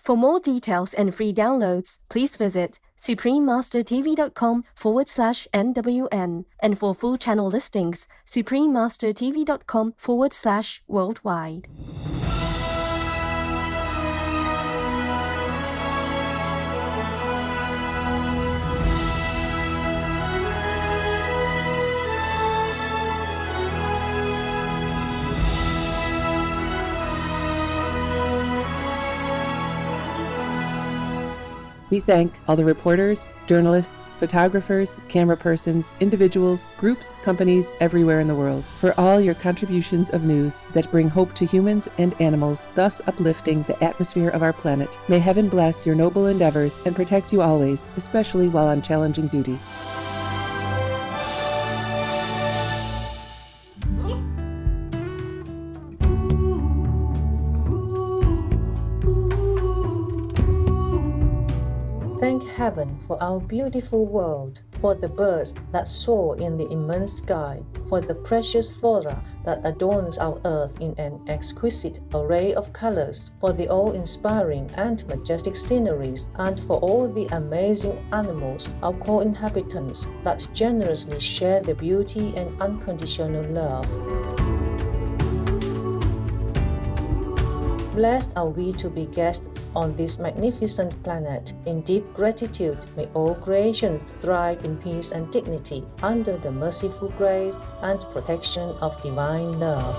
For more details and free downloads, please visit suprememastertv.com/NWN. And for full channel listings, suprememastertv.com/worldwide. We thank all the reporters, journalists, photographers, camera persons, individuals, groups, companies everywhere in the world for all your contributions of news that bring hope to humans and animals, thus uplifting the atmosphere of our planet. May heaven bless your noble endeavors and protect you always, especially while on challenging duty. Thank heaven for our beautiful world, for the birds that soar in the immense sky, for the precious flora that adorns our earth in an exquisite array of colors, for the awe-inspiring and majestic sceneries, and for all the amazing animals, our co-inhabitants, that generously share the beauty and unconditional love. Blessed are we to be guests on this magnificent planet. In deep gratitude, may all creations thrive in peace and dignity under the merciful grace and protection of divine love.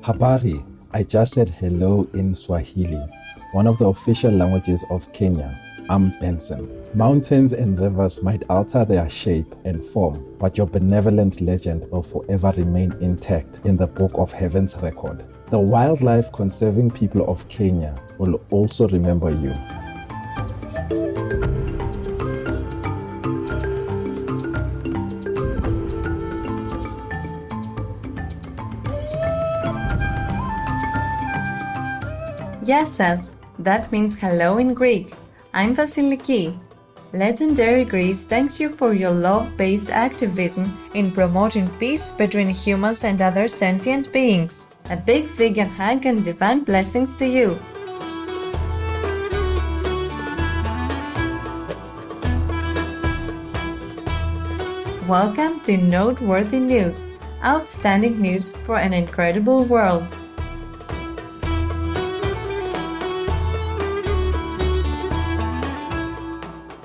Habari, I just said hello in Swahili, one of the official languages of Kenya. I'm Benson. Mountains and rivers might alter their shape and form, but your benevolent legend will forever remain intact in the book of heaven's record. The wildlife conserving people of Kenya will also remember you. Γεια σας, that means hello in Greek. I'm Vasiliki. Legendary Greece thanks you for your love-based activism in promoting peace between humans and other sentient beings. A big vegan hug and divine blessings to you. Welcome to Noteworthy News, outstanding news for an incredible world.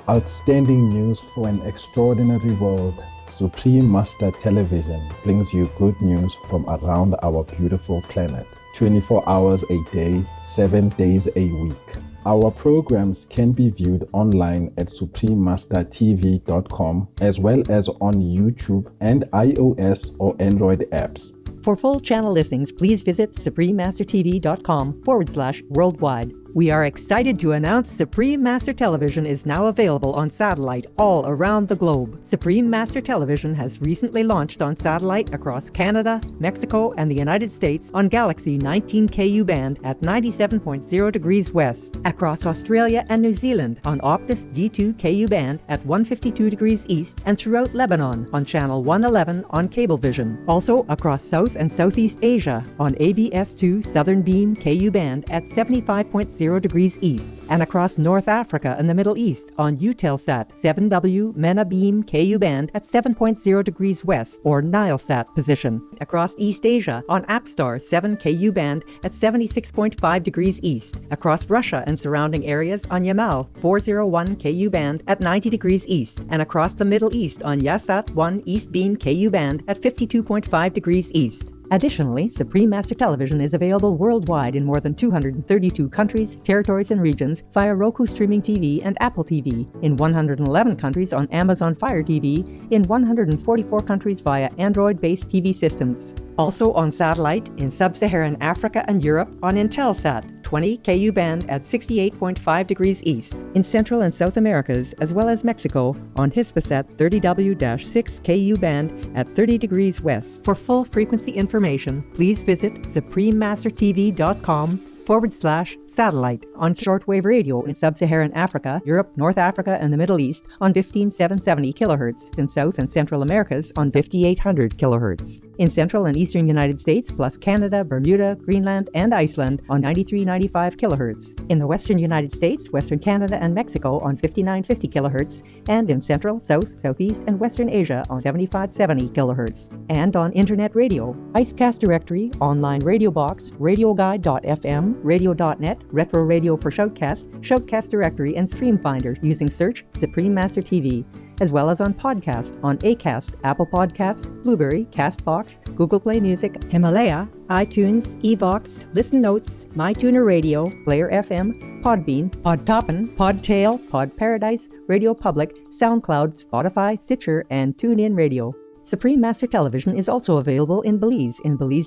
Outstanding news for an extraordinary world. Supreme Master Television brings you good news from around our beautiful planet. 24 hours a day, 7 days a week. Our programs can be viewed online at suprememastertv.com as well as on YouTube and iOS or Android apps. For full channel listings, please visit suprememastertv.com/worldwide. We are excited to announce Supreme Master Television is now available on satellite all around the globe. Supreme Master Television has recently launched on satellite across Canada, Mexico, and the United States on Galaxy 19 KU band at 97.0 degrees west, across Australia and New Zealand on Optus D2 KU band at 152 degrees east, and throughout Lebanon on channel 111 on Cablevision. Also across South and Southeast Asia on ABS2 Southern Beam KU band at 75.0 degrees east, and across North Africa and the Middle East on Eutelsat 7W MENA Beam KU band at 7.0 degrees west or Nilesat position. Across East Asia on Appstar 7 KU band at 76.5 degrees east. Across Russia and surrounding areas on Yamal 401 KU band at 90 degrees east, and across the Middle East on Yasat 1 East Beam KU band at 52.5 degrees east. Additionally, Supreme Master Television is available worldwide in more than 232 countries, territories, and regions via Roku Streaming TV and Apple TV, in 111 countries on Amazon Fire TV, in 144 countries via Android-based TV systems. Also on satellite in Sub-Saharan Africa and Europe on Intelsat, 20 Ku band at 68.5 degrees east. In Central and South Americas, as well as Mexico, on Hispasat 30W-6 Ku band at 30 degrees west. For full frequency information, please visit suprememastertv.com/satellite on shortwave radio in Sub-Saharan Africa, Europe, North Africa, and the Middle East on 15770 kHz, in South and Central Americas on 5800 kHz. In Central and Eastern United States, plus Canada, Bermuda, Greenland, and Iceland on 9395 kHz. In the Western United States, Western Canada, and Mexico on 5950 kHz, and in Central, South, Southeast, and Western Asia on 7570 kHz. And on Internet radio, Icecast Directory, Online Radio Box, RadioGuide.fm, Radio.net, Retro Radio for Shoutcast, Shoutcast Directory, and Stream Finder using search Supreme Master TV, as well as on podcast on Acast, Apple Podcasts, Blueberry, Castbox, Google Play Music, Himalaya, iTunes, Evox, Listen Notes, MyTuner Radio, Player FM, Podbean, Podtoppin, Podtail, Pod Paradise, Radio Public, SoundCloud, Spotify, Stitcher, and TuneIn Radio. Supreme Master Television is also available in Belize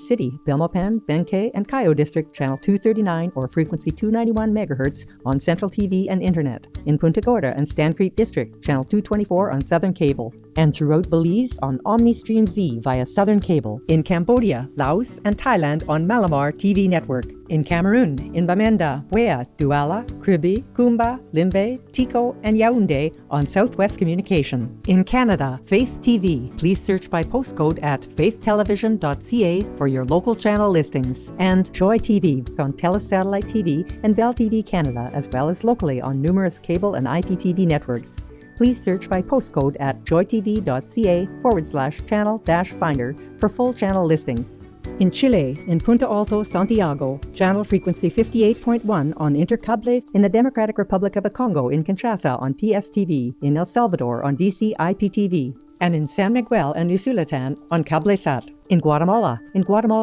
City, Belmopan, Benque, and Cayo District, channel 239 or frequency 291 MHz on Central TV and Internet. In Punta Gorda and Stan Creek District, channel 224 on Southern Cable. And throughout Belize on OmniStream Z via Southern Cable. In Cambodia, Laos, and Thailand on Malamar TV Network. In Cameroon, in Bamenda, Wea, Douala, Kribi, Kumba, Limbe, Tico, and Yaoundé on Southwest Communication. In Canada, Faith TV. Please search by postcode at faithtelevision.ca for your local channel listings. And Joy TV on TELUS Satellite TV and Bell TV Canada, as well as locally on numerous cable and IPTV networks. Please search by postcode at joytv.ca/channel-finder for full channel listings. In Chile, in Punta Alto, Santiago, channel frequency 58.1 on Intercable. In the Democratic Republic of the Congo, in Kinshasa on PSTV. In El Salvador on DC IPTV. And in San Miguel and Usulatan on CableSat. In Guatemala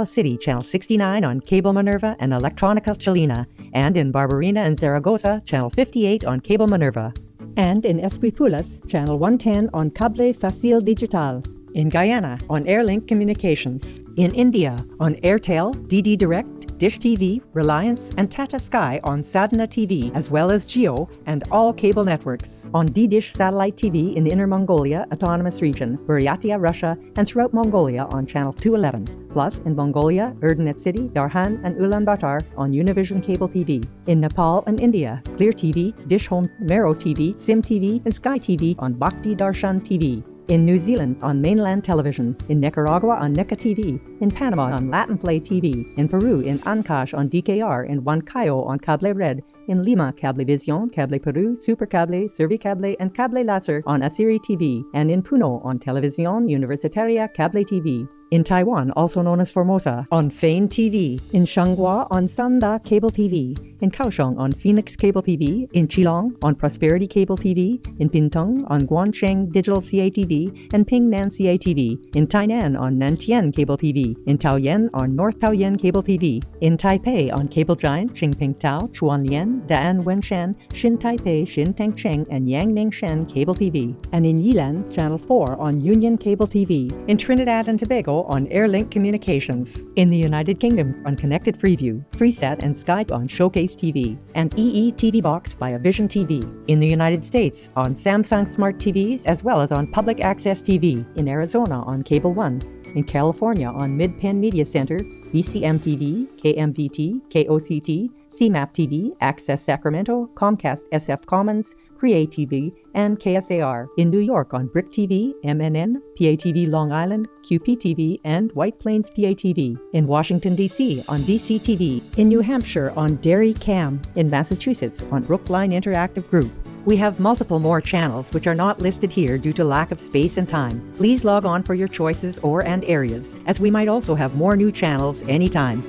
City, channel 69 on Cable Minerva and Electronica Chilena. And in Barbarina and Zaragoza, channel 58 on Cable Minerva. And in Esquipulas, channel 110 on Cable Facil Digital. In Guyana, on Airlink Communications. In India, on Airtel, DD Direct, Dish TV, Reliance, and Tata Sky on Sadhana TV, as well as Geo and all cable networks. On D-Dish Satellite TV in Inner Mongolia Autonomous Region, Buryatia, Russia, and throughout Mongolia on channel 211. Plus, in Mongolia, Erdenet City, Darhan, and Ulaanbaatar on Univision Cable TV. In Nepal and India, Clear TV, Dish Home, Mero TV, Sim TV, and Sky TV on Bhakti Darshan TV. In New Zealand on Mainland Television, in Nicaragua on NECA TV, in Panama on Latin Play TV, in Peru in Ancash on DKR, in Huancayo on Cable Red, in Lima Cablevisión, Cable Peru, Supercable, Servicable, and Cable Láser on Asiri TV, and in Puno on Televisión Universitaria Cable TV. In Taiwan, also known as Formosa, on Fane TV. In Shanghua on Sanda Cable TV. In Kaohsiung on Phoenix Cable TV. In Qilong on Prosperity Cable TV. In Pingtung on Guancheng Digital CATV and Pingnan CATV. In Tainan on Nantien Cable TV. In Taoyuan on North Taoyuan Cable TV. In Taipei on Cable Giant, Xingping Tao, Chuanlian, Daan Wenshan, Xin Taipei, Xin Tengcheng, and Yangningshan Cable TV. And in Yilan, Channel 4 on Union Cable TV. In Trinidad and Tobago on Airlink Communications. In the United Kingdom on Connected Freeview, Freesat and Skype on Showcase TV. And EE TV Box via Vision TV. In the United States on Samsung Smart TVs as well as on Public Access TV. In Arizona on Cable One. In California on Mid-Penn Media Center, BCM TV, KMVT, KOCT, CMAP TV, Access Sacramento, Comcast SF Commons, Create TV, and KSAR. In New York on Brick TV, MNN, PATV Long Island, QPTV, and White Plains PATV. In Washington, D.C. on DC TV. In New Hampshire on Dairy Cam. In Massachusetts on Brookline Interactive Group. We have multiple more channels which are not listed here due to lack of space and time. Please log on for your choices and areas, as we might also have more new channels anytime.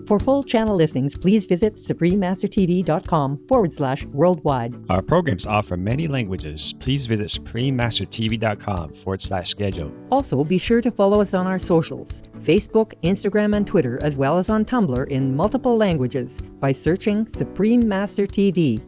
For full channel listings, please visit suprememastertv.com/worldwide. Our programs offer many languages. Please visit suprememastertv.com/schedule. Also, be sure to follow us on our socials, Facebook, Instagram, and Twitter, as well as on Tumblr in multiple languages by searching Supreme Master TV.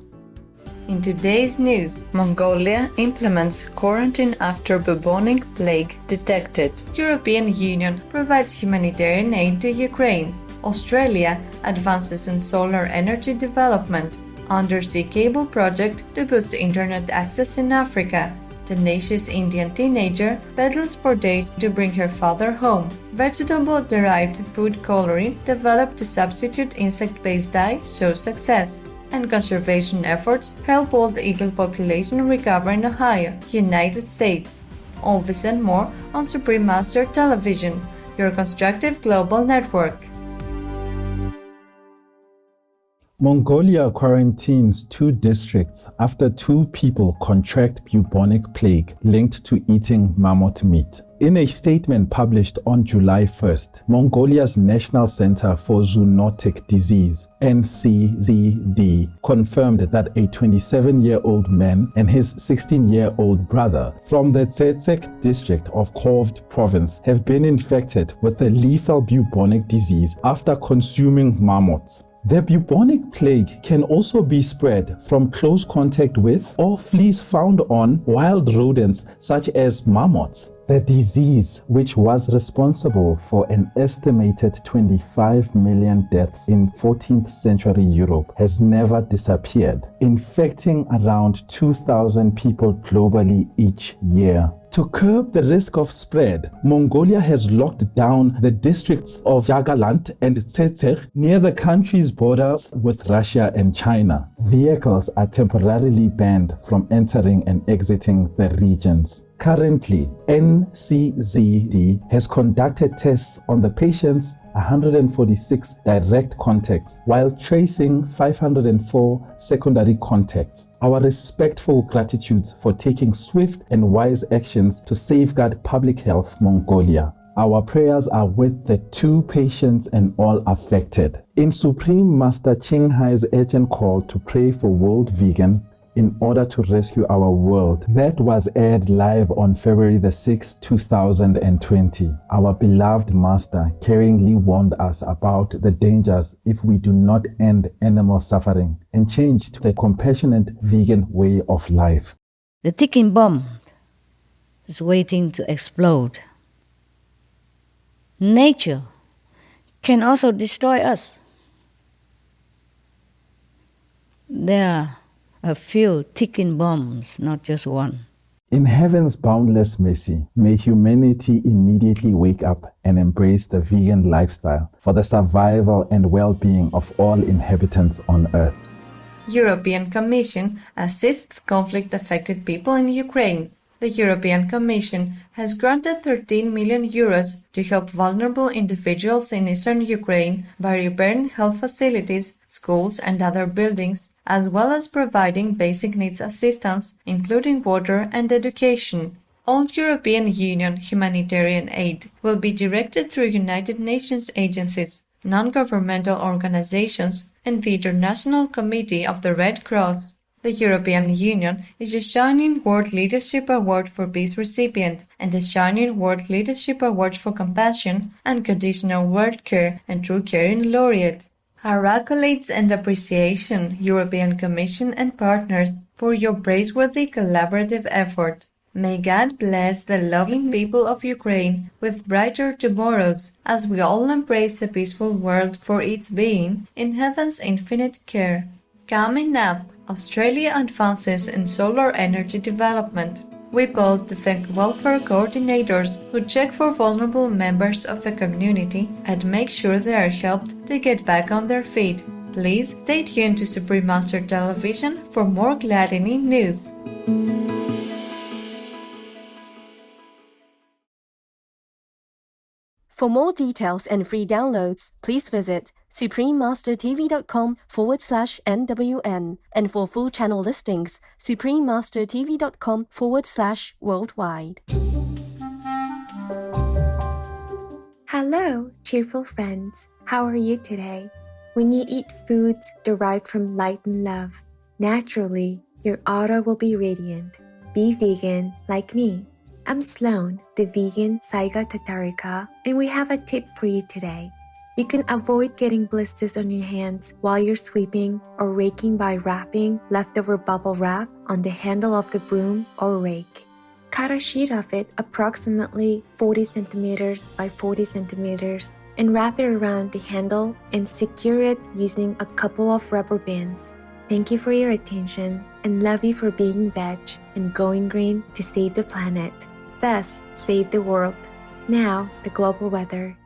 In today's news, Mongolia implements quarantine after bubonic plague detected. European Union provides humanitarian aid to Ukraine. Australia advances in solar energy development. Undersea cable project to boost internet access in Africa. Tenacious Indian teenager peddles for days to bring her father home. Vegetable-derived food coloring developed to substitute insect-based dye shows success. And conservation efforts help bald eagle population recover in Ohio, United States. All this and more on Supreme Master Television, your constructive global network. Mongolia quarantines 2 districts after 2 people contract bubonic plague linked to eating mammoth meat. In a statement published on July 1st, Mongolia's National Center for Zoonotic Disease, NCZD, confirmed that a 27-year-old man and his 16-year-old brother from the Tsetsek district of Korvd province have been infected with the lethal bubonic disease after consuming mammoths. The bubonic plague can also be spread from close contact with or fleas found on wild rodents such as mammoths. The disease, which was responsible for an estimated 25 million deaths in 14th century Europe, has never disappeared, infecting around 2,000 people globally each year. To curb the risk of spread, Mongolia has locked down the districts of Yagalant and Tsetsek near the country's borders with Russia and China. Vehicles are temporarily banned from entering and exiting the regions. Currently, NCZD has conducted tests on the patient's 146 direct contacts while tracing 504 secondary contacts. Our respectful gratitude for taking swift and wise actions to safeguard public health, Mongolia. Our prayers are with the 2 patients and all affected. In Supreme Master Qinghai's urgent call to pray for World Vegan in order to rescue our world, that was aired live on February the 6th, 2020. Our beloved master caringly warned us about the dangers if we do not end animal suffering and change to the compassionate vegan way of life. The ticking bomb is waiting to explode. Nature can also destroy us. There are a few ticking bombs, not just one. In heaven's boundless mercy, may humanity immediately wake up and embrace the vegan lifestyle for the survival and well-being of all inhabitants on Earth. European Commission assists conflict-affected people in Ukraine. The European Commission has granted 13 million euros to help vulnerable individuals in eastern Ukraine by repairing health facilities, schools and other buildings, as well as providing basic needs assistance, including water and education. All European Union humanitarian aid will be directed through United Nations agencies, non-governmental organizations, and the International Committee of the Red Cross. The European Union is a Shining World Leadership Award for Peace recipient and a Shining World Leadership Award for Compassion, Unconditional World Care and True Caring laureate. Our accolades and appreciation, European Commission and partners, for your praiseworthy collaborative effort. May God bless the loving people of Ukraine with brighter tomorrows as we all embrace a peaceful world for its being in heaven's infinite care. Coming up, Australia advances in solar energy development. We pause to thank welfare coordinators who check for vulnerable members of the community and make sure they are helped to get back on their feet. Please stay tuned to Supreme Master Television for more gladdening news. For more details and free downloads, please visit suprememastertv.com/NWN. And for full channel listings, suprememastertv.com/worldwide. Hello, cheerful friends. How are you today? When you eat foods derived from light and love, naturally, your aura will be radiant. Be vegan like me. I'm Sloan, the vegan Saiga Tatarika, and we have a tip for you today. You can avoid getting blisters on your hands while you're sweeping or raking by wrapping leftover bubble wrap on the handle of the broom or rake. Cut a sheet of it approximately 40 centimeters by 40 centimeters and wrap it around the handle and secure it using a couple of rubber bands. Thank you for your attention and love you for being veg and going green to save the planet. Thus, save the world. Now, the global weather.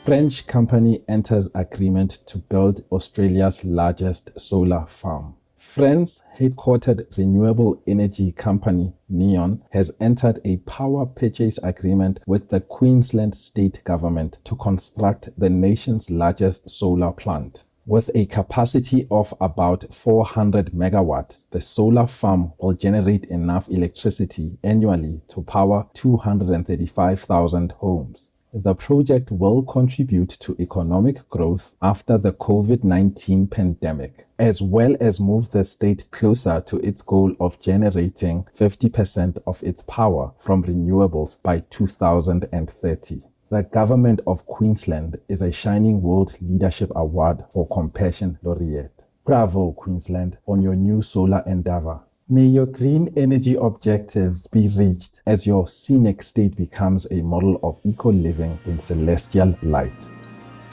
French company enters agreement to build Australia's largest solar farm. France headquartered renewable energy company NEON has entered a power purchase agreement with the Queensland state government to construct the nation's largest solar plant. With a capacity of about 400 megawatts, the solar farm will generate enough electricity annually to power 235,000 homes. The project will contribute to economic growth after the COVID-19 pandemic, as well as move the state closer to its goal of generating 50% of its power from renewables by 2030. The Government of Queensland is a Shining World Leadership Award for Compassion Laureate. Bravo, Queensland, on your new solar endeavor. May your green energy objectives be reached as your scenic state becomes a model of eco-living in celestial light.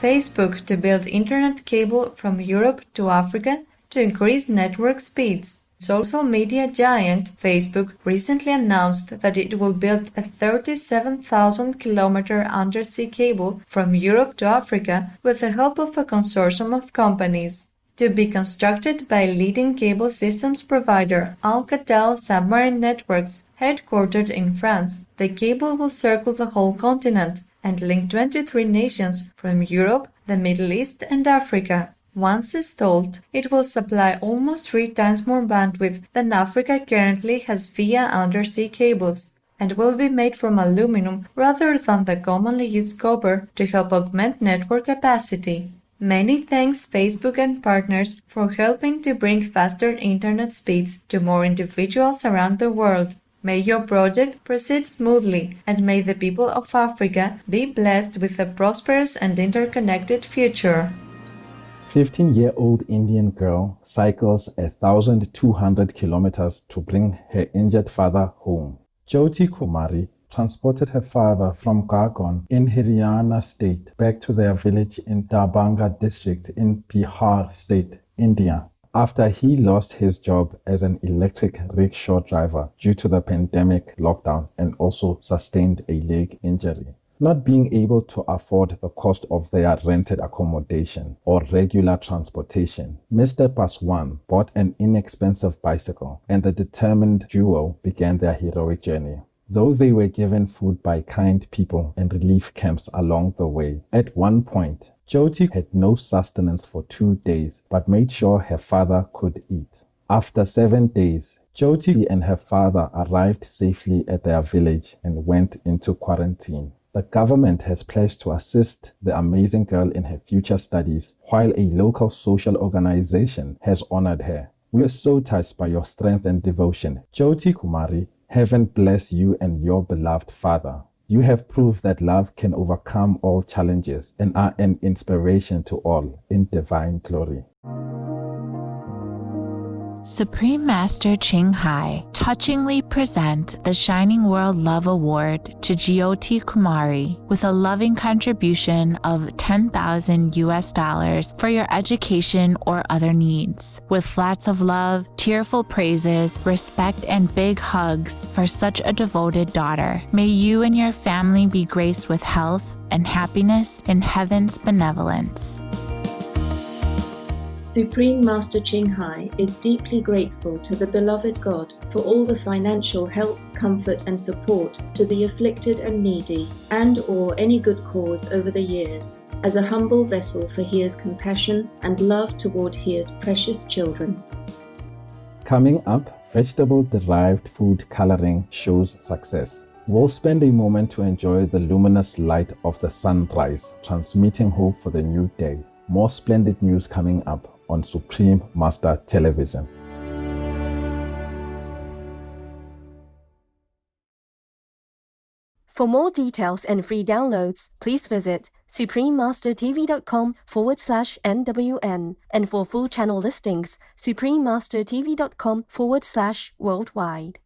Facebook to build internet cable from Europe to Africa to increase network speeds. Social media giant Facebook recently announced that it will build a 37,000-kilometer undersea cable from Europe to Africa with the help of a consortium of companies. To be constructed by leading cable systems provider Alcatel Submarine Networks, headquartered in France, the cable will circle the whole continent and link 23 nations from Europe, the Middle East and Africa. Once installed, it will supply almost 3 times more bandwidth than Africa currently has via undersea cables, and will be made from aluminum rather than the commonly used copper to help augment network capacity. Many thanks Facebook and partners for helping to bring faster internet speeds to more individuals around the world. May your project proceed smoothly, and may the people of Africa be blessed with a prosperous and interconnected future. 15-year-old Indian girl cycles 1,200 kilometers to bring her injured father home. Jyoti Kumari transported her father from Gargaon in Haryana state back to their village in Darbhanga district in Bihar state, India, after he lost his job as an electric rickshaw driver due to the pandemic lockdown and also sustained a leg injury. Not being able to afford the cost of their rented accommodation or regular transportation, Mr. Paswan bought an inexpensive bicycle, and the determined duo began their heroic journey. Though they were given food by kind people and relief camps along the way, at one point, Jyoti had no sustenance for 2 days but made sure her father could eat. After 7 days, Jyoti and her father arrived safely at their village and went into quarantine. The government has pledged to assist the amazing girl in her future studies, while a local social organization has honored her. We are so touched by your strength and devotion. Jyoti Kumari, heaven bless you and your beloved father. You have proved that love can overcome all challenges and are an inspiration to all in divine glory. Supreme Master Ching Hai touchingly present the Shining World Love Award to Jyoti Kumari with a loving contribution of $10,000 for your education or other needs. With lots of love, tearful praises, respect, and big hugs for such a devoted daughter. May you and your family be graced with health and happiness in heaven's benevolence. Supreme Master Ching Hai is deeply grateful to the beloved God for all the financial help, comfort and support to the afflicted and needy and/or any good cause over the years, as a humble vessel for His compassion and love toward His precious children. Coming up, vegetable-derived food coloring shows success. We'll spend a moment to enjoy the luminous light of the sunrise, transmitting hope for the new day. More splendid news coming up on Supreme Master Television. For more details and free downloads, please visit suprememastertv.com/NWN, and for full channel listings, suprememastertv.com/worldwide.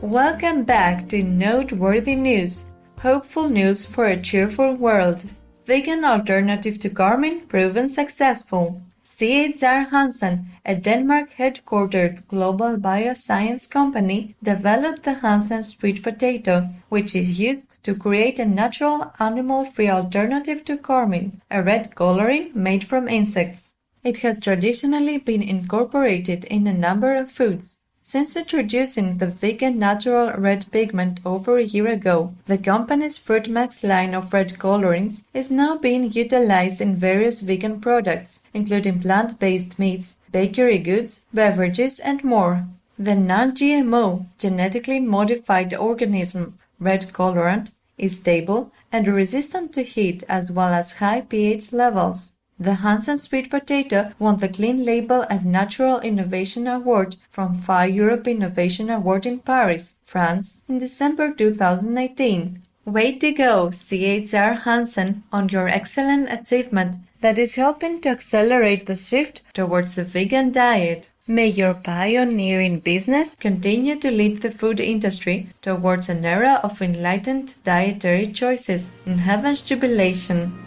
Welcome back to Noteworthy News, hopeful news for a cheerful world. Vegan alternative to Garmin proven successful. CHR Hansen, a Denmark-headquartered global bioscience company, developed the Hansen sweet potato, which is used to create a natural animal-free alternative to Garmin, a red coloring made from insects. It has traditionally been incorporated in a number of foods. Since introducing the vegan natural red pigment over a year ago, the company's Fruit Max line of red colorants is now being utilized in various vegan products, including plant-based meats, bakery goods, beverages, and more. The non-GMO, genetically modified organism, red colorant, is stable and resistant to heat as well as high pH levels. The Hansen sweet potato won the Clean Label and Natural Innovation Award from FI Europe Innovation Award in Paris, France, in December 2019. Way to go, CHR Hansen, on your excellent achievement that is helping to accelerate the shift towards the vegan diet. May your pioneering business continue to lead the food industry towards an era of enlightened dietary choices in heaven's jubilation.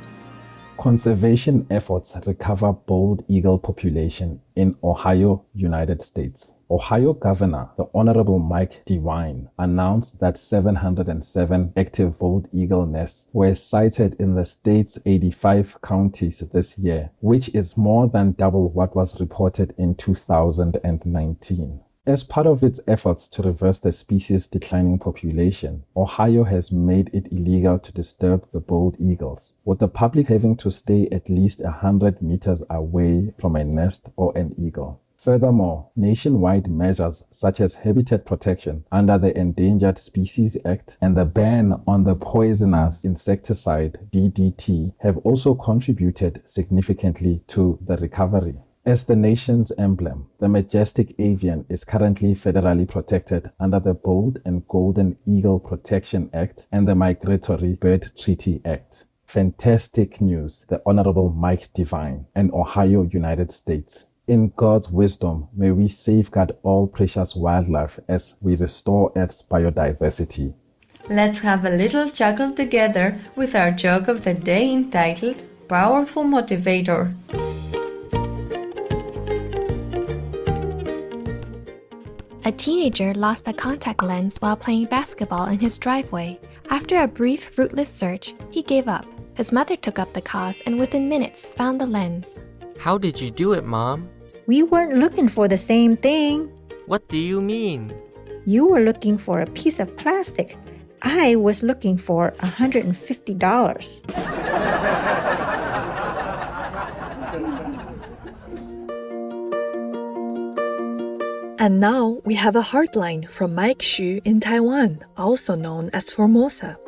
Conservation efforts recover bald eagle population in Ohio, United States. Ohio Governor, the Honorable Mike DeWine, announced that 707 active bald eagle nests were sighted in the state's 85 counties this year, which is more than double what was reported in 2019. As part of its efforts to reverse the species' declining population, Ohio has made it illegal to disturb the bald eagles, with the public having to stay at least 100 meters away from a nest or an eagle. Furthermore, nationwide measures such as habitat protection under the Endangered Species Act and the ban on the poisonous insecticide DDT have also contributed significantly to the recovery. As the nation's emblem, the majestic avian is currently federally protected under the Bald and Golden Eagle Protection Act and the Migratory Bird Treaty Act. Fantastic news, the Honorable Mike DeWine and Ohio, United States. In God's wisdom, may we safeguard all precious wildlife as we restore Earth's biodiversity. Let's have a little chuckle together with our joke of the day entitled Powerful Motivator. A teenager lost a contact lens while playing basketball in his driveway. After a brief, fruitless search, he gave up. His mother took up the cause and within minutes found the lens. How did you do it, Mom? We weren't looking for the same thing. What do you mean? You were looking for a piece of plastic. I was looking for $150. And now we have a heartline from Mike Xu in Taiwan, also known as Formosa.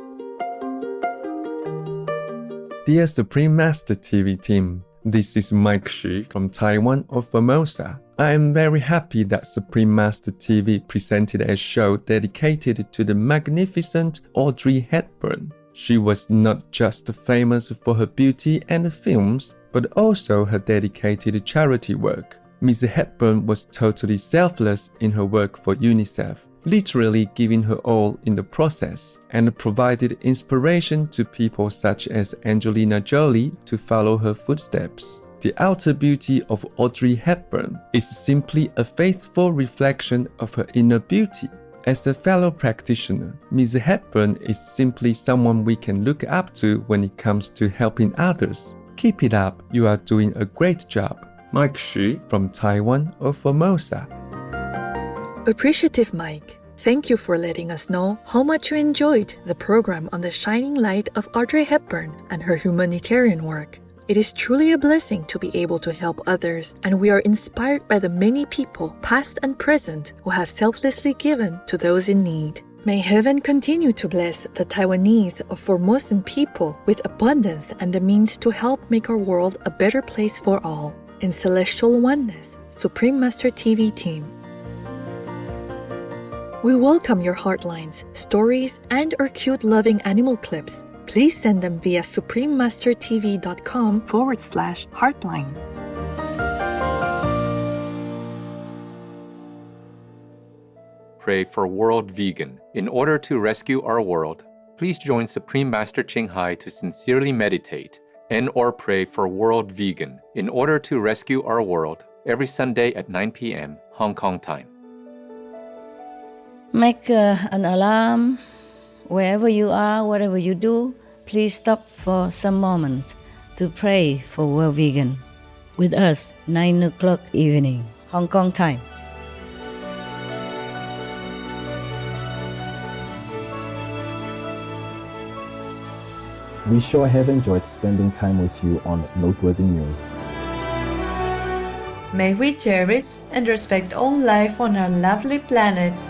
Dear Supreme Master TV team, this is Mike Xu from Taiwan of Formosa. I am very happy that Supreme Master TV presented a show dedicated to the magnificent Audrey Hepburn. She was not just famous for her beauty and films, but also her dedicated charity work. Ms. Hepburn was totally selfless in her work for UNICEF, literally giving her all in the process, and provided inspiration to people such as Angelina Jolie to follow her footsteps. The outer beauty of Audrey Hepburn is simply a faithful reflection of her inner beauty. As a fellow practitioner, Ms. Hepburn is simply someone we can look up to when it comes to helping others. Keep it up, you are doing a great job. Mike Xu from Taiwan of Formosa. Appreciative Mike, thank you for letting us know how much you enjoyed the program on the shining light of Audrey Hepburn and her humanitarian work. It is truly a blessing to be able to help others, and we are inspired by the many people, past and present, who have selflessly given to those in need. May heaven continue to bless the Taiwanese of Formosan people with abundance and the means to help make our world a better place for all. In celestial oneness, Supreme Master TV team. We welcome your heartlines, stories, and or cute loving animal clips. Please send them via suprememastertv.com/heartline. Pray for World Vegan. In order to rescue our world, please join Supreme Master Ching Hai to sincerely meditate and or pray for World Vegan in order to rescue our world every Sunday at 9 p.m. Hong Kong time. Make an alarm. Wherever you are, whatever you do, please stop for some moments to pray for World Vegan with us, 9 o'clock evening, Hong Kong time. We sure have enjoyed spending time with you on Noteworthy News. May we cherish and respect all life on our lovely planet.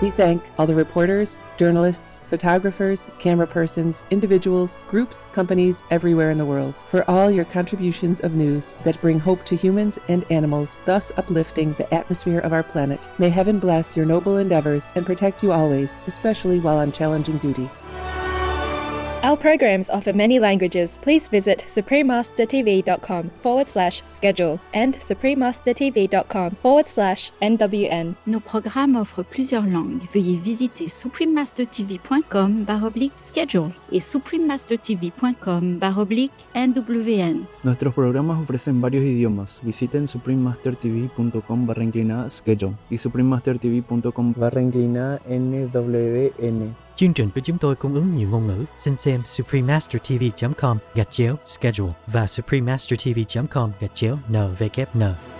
We thank all the reporters, journalists, photographers, camera persons, individuals, groups, companies everywhere in the world for all your contributions of news that bring hope to humans and animals, thus uplifting the atmosphere of our planet. May heaven bless your noble endeavors and protect you always, especially while on challenging duty. Our programs offer many languages. Please visit suprememastertv.com/schedule and suprememastertv.com/NWN. Nos programmes offrent plusieurs langues. Veuillez visiter suprememastertv.com/schedule et suprememastertv.com/NWN. Nuestros programas ofrecen varios idiomas. Visiten suprememastertv.com/schedule y suprememastertv.com/NWN. Chương trình của chúng tôi cung ứng nhiều ngôn ngữ. Xin xem suprememastertv.com/schedule và suprememastertv.com/NWN.